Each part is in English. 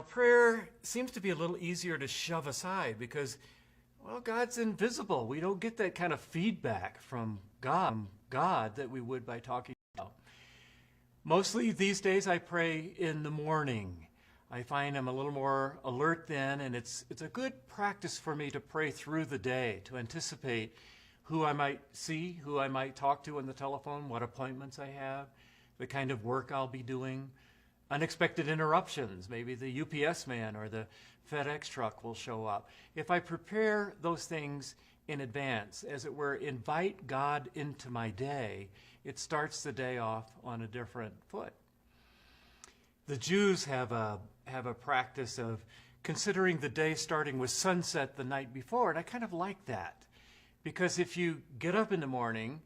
prayer seems to be a little easier to shove aside because, well, God's invisible. We don't get that kind of feedback from God that we would by talking about. Mostly these days I pray in the morning. I find I'm a little more alert then, and it's a good practice for me to pray through the day, to anticipate who I might see, who I might talk to on the telephone, what appointments I have, the kind of work I'll be doing, unexpected interruptions. Maybe the UPS man or the FedEx truck will show up. If I prepare those things in advance, as it were, invite God into my day, it starts the day off on a different foot. The Jews have a practice of considering the day starting with sunset the night before, and I kind of like that. Because if you get up in the morning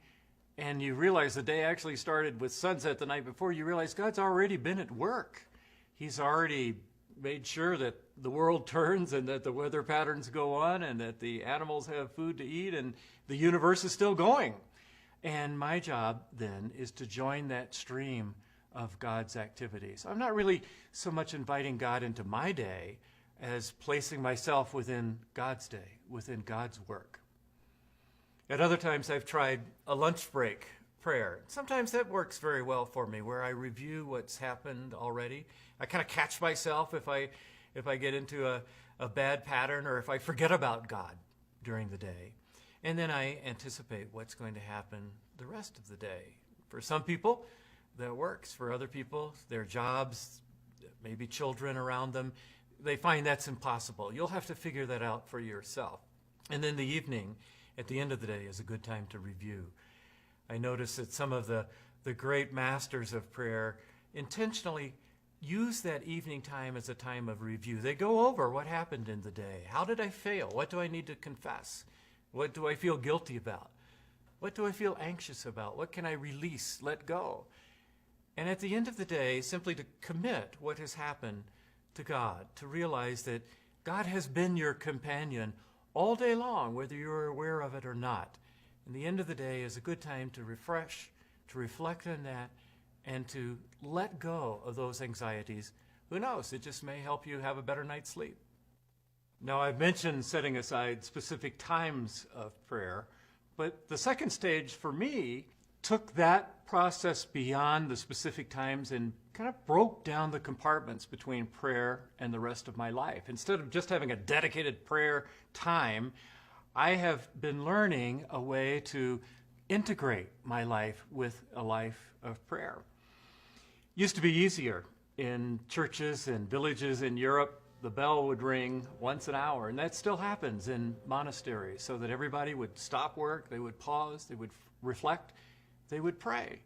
and you realize the day actually started with sunset the night before, you realize God's already been at work. He's already made sure that the world turns and that the weather patterns go on and that the animals have food to eat and the universe is still going. And my job then is to join that stream of God's activities. I'm not really so much inviting God into my day as placing myself within God's day, within God's work. At other times I've tried a lunch break prayer. Sometimes that works very well for me, where I review what's happened already. I kind of catch myself if I get into a bad pattern or if I forget about God during the day. And then I anticipate what's going to happen the rest of the day. For some people, that works. For other people, their jobs, maybe children around them, they find that's impossible. You'll have to figure that out for yourself. And then the evening, at the end of the day, is a good time to review. I notice that some of the great masters of prayer intentionally use that evening time as a time of review. They go over what happened in the day. How did I fail? What do I need to confess? What do I feel guilty about? What do I feel anxious about? What can I release, let go? And at the end of the day, simply to commit what has happened to God, to realize that God has been your companion all day long, whether you're aware of it or not. And the end of the day is a good time to refresh, to reflect on that, and to let go of those anxieties. Who knows? It just may help you have a better night's sleep. Now, I've mentioned setting aside specific times of prayer, but the second stage for me took that process beyond the specific times and kind of broke down the compartments between prayer and the rest of my life. Instead of just having a dedicated prayer time, I have been learning a way to integrate my life with a life of prayer. Used to be easier. In churches and villages in Europe, the bell would ring once an hour, and that still happens in monasteries, so that everybody would stop work, they would pause, they would reflect, they would pray.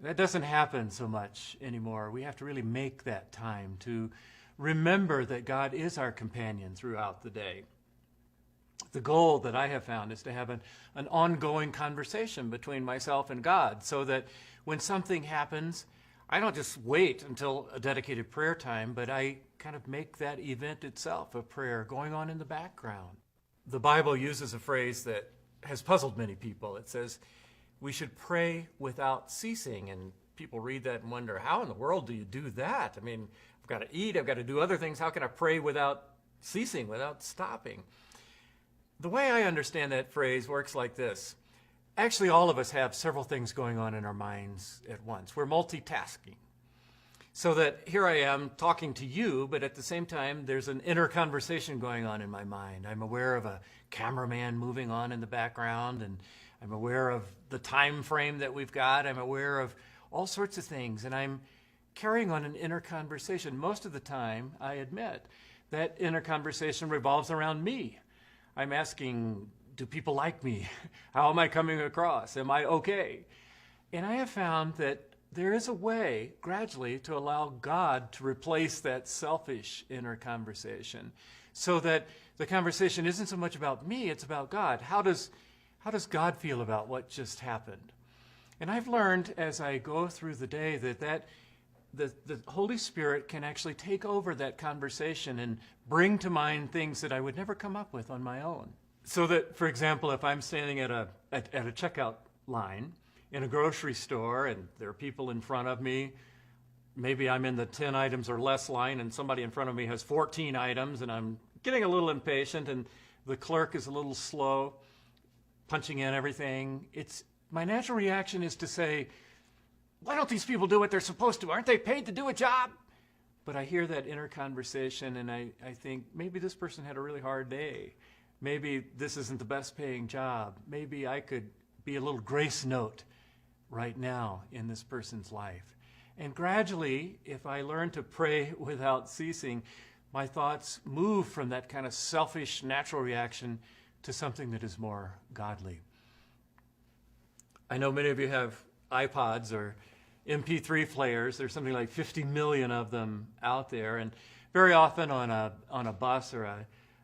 That doesn't happen so much anymore. We have to really make that time to remember that God is our companion throughout the day. The goal that I have found is to have an ongoing conversation between myself and God, so that when something happens, I don't just wait until a dedicated prayer time, but I kind of make that event itself a prayer going on in the background. The Bible uses a phrase that has puzzled many people. It says, we should pray without ceasing. And people read that and wonder, how in the world do you do that? I mean, I've got to eat, I've got to do other things. How can I pray without ceasing, without stopping? The way I understand that phrase works like this. Actually, all of us have several things going on in our minds at once. We're multitasking. So that here I am talking to you, but at the same time, there's an inner conversation going on in my mind. I'm aware of a cameraman moving on in the background, and I'm aware of the time frame that we've got. I'm aware of all sorts of things, and I'm carrying on an inner conversation. Most of the time, I admit, that inner conversation revolves around me. I'm asking, do people like me? How am I coming across? Am I okay? And I have found that there is a way, gradually, to allow God to replace that selfish inner conversation, so that the conversation isn't so much about me, it's about God. How does God feel about what just happened? And I've learned as I go through the day that the Holy Spirit can actually take over that conversation and bring to mind things that I would never come up with on my own. So that, for example, if I'm standing at a checkout line in a grocery store and there are people in front of me, maybe I'm in the 10 items or less line and somebody in front of me has 14 items and I'm getting a little impatient and the clerk is a little slow punching in everything. My natural reaction is to say, why don't these people do what they're supposed to? Aren't they paid to do a job? But I hear that inner conversation and I think maybe this person had a really hard day. Maybe this isn't the best paying job. Maybe I could be a little grace note right now in this person's life. And gradually, if I learn to pray without ceasing, my thoughts move from that kind of selfish, natural reaction to something that is more godly. I know many of you have iPods or MP3 players. There's something like 50 million of them out there. And very often on a bus or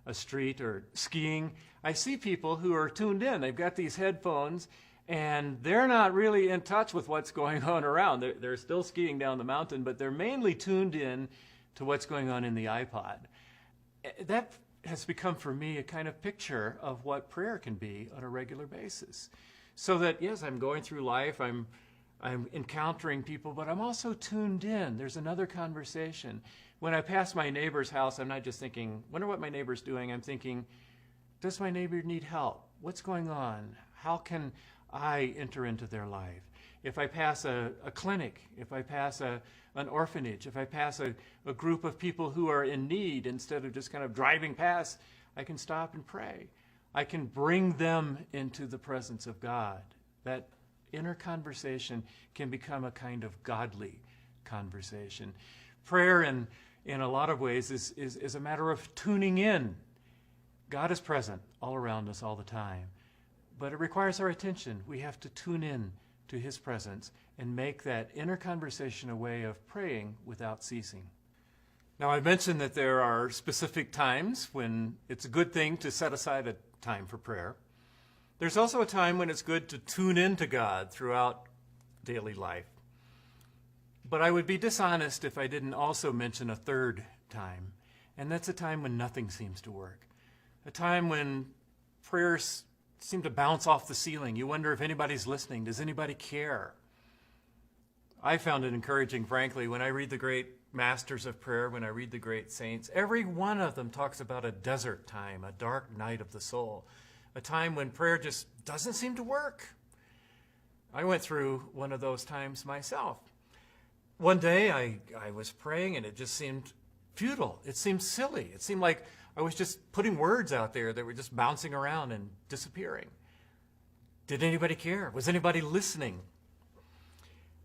a street or skiing, I see people who are tuned in. They've got these headphones and they're not really in touch with what's going on around. They're still skiing down the mountain, but they're mainly tuned in to what's going on in the iPod. That has become for me a kind of picture of what prayer can be on a regular basis. So that, yes, I'm going through life, I'm encountering people, but I'm also tuned in. There's another conversation. When I pass my neighbor's house, I'm not just thinking, wonder what my neighbor's doing. I'm thinking, does my neighbor need help? What's going on? How can I enter into their life? If I pass a clinic, if I pass an orphanage, if I pass a group of people who are in need, instead of just kind of driving past, I can stop and pray. I can bring them into the presence of God. That inner conversation can become a kind of godly conversation. Prayer in a lot of ways is a matter of tuning in. God is present all around us all the time, but it requires our attention. We have to tune in to his presence and make that inner conversation a way of praying without ceasing. Now, I mentioned that there are specific times when it's a good thing to set aside a time for prayer. There's also a time when it's good to tune into God throughout daily life. But I would be dishonest if I didn't also mention a third time, and that's a time when nothing seems to work. A time when prayers seem to bounce off the ceiling. You wonder if anybody's listening. Does anybody care? I found it encouraging, frankly, when I read the great masters of prayer, when I read the great saints. Every one of them talks about a desert time, a dark night of the soul, a time when prayer just doesn't seem to work. I went through one of those times myself. One day I was praying and it just seemed futile. It seemed silly. It seemed like I was just putting words out there that were just bouncing around and disappearing. Did anybody care? Was anybody listening?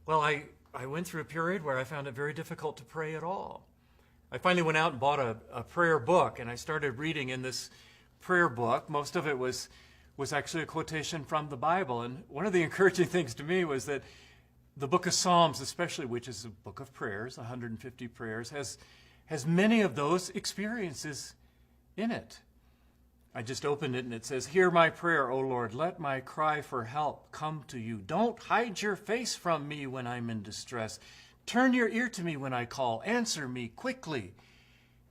Well, I went through a period where I found it very difficult to pray at all. I finally went out and bought a prayer book, and I started reading in this prayer book. Most of it was actually a quotation from the Bible. And one of the encouraging things to me was that the book of Psalms, especially, which is a book of prayers, 150 prayers, has many of those experiences in it. I just opened it and it says, "Hear my prayer, O Lord. Let my cry for help come to you. Don't hide your face from me when I'm in distress. Turn your ear to me when I call. Answer me quickly."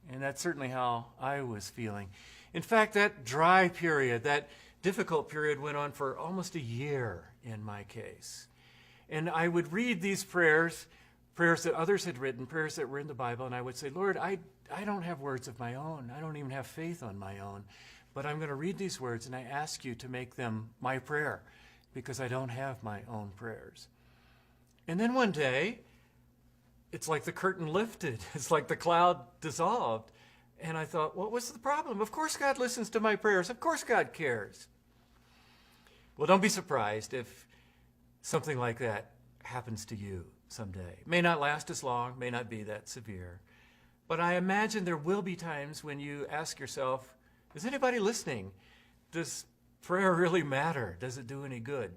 And that's certainly how I was feeling. In fact, that dry period, that difficult period went on for almost a year in my case. And I would read these prayers that others had written, prayers that were in the Bible, and I would say, "Lord, I don't have words of my own. I don't even have faith on my own. But I'm going to read these words, and I ask you to make them my prayer, because I don't have my own prayers." And then one day, it's like the curtain lifted. It's like the cloud dissolved. And I thought, what was the problem? Of course God listens to my prayers. Of course God cares. Well, don't be surprised if something like that happens to you someday. It may not last as long, may not be that severe. But I imagine there will be times when you ask yourself, is anybody listening? Does prayer really matter? Does it do any good?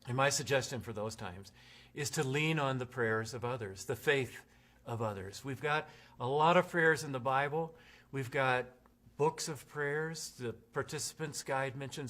And my suggestion for those times is to lean on the prayers of others, the faith of others. We've got a lot of prayers in the Bible. We've got books of prayers. The Participants Guide mentions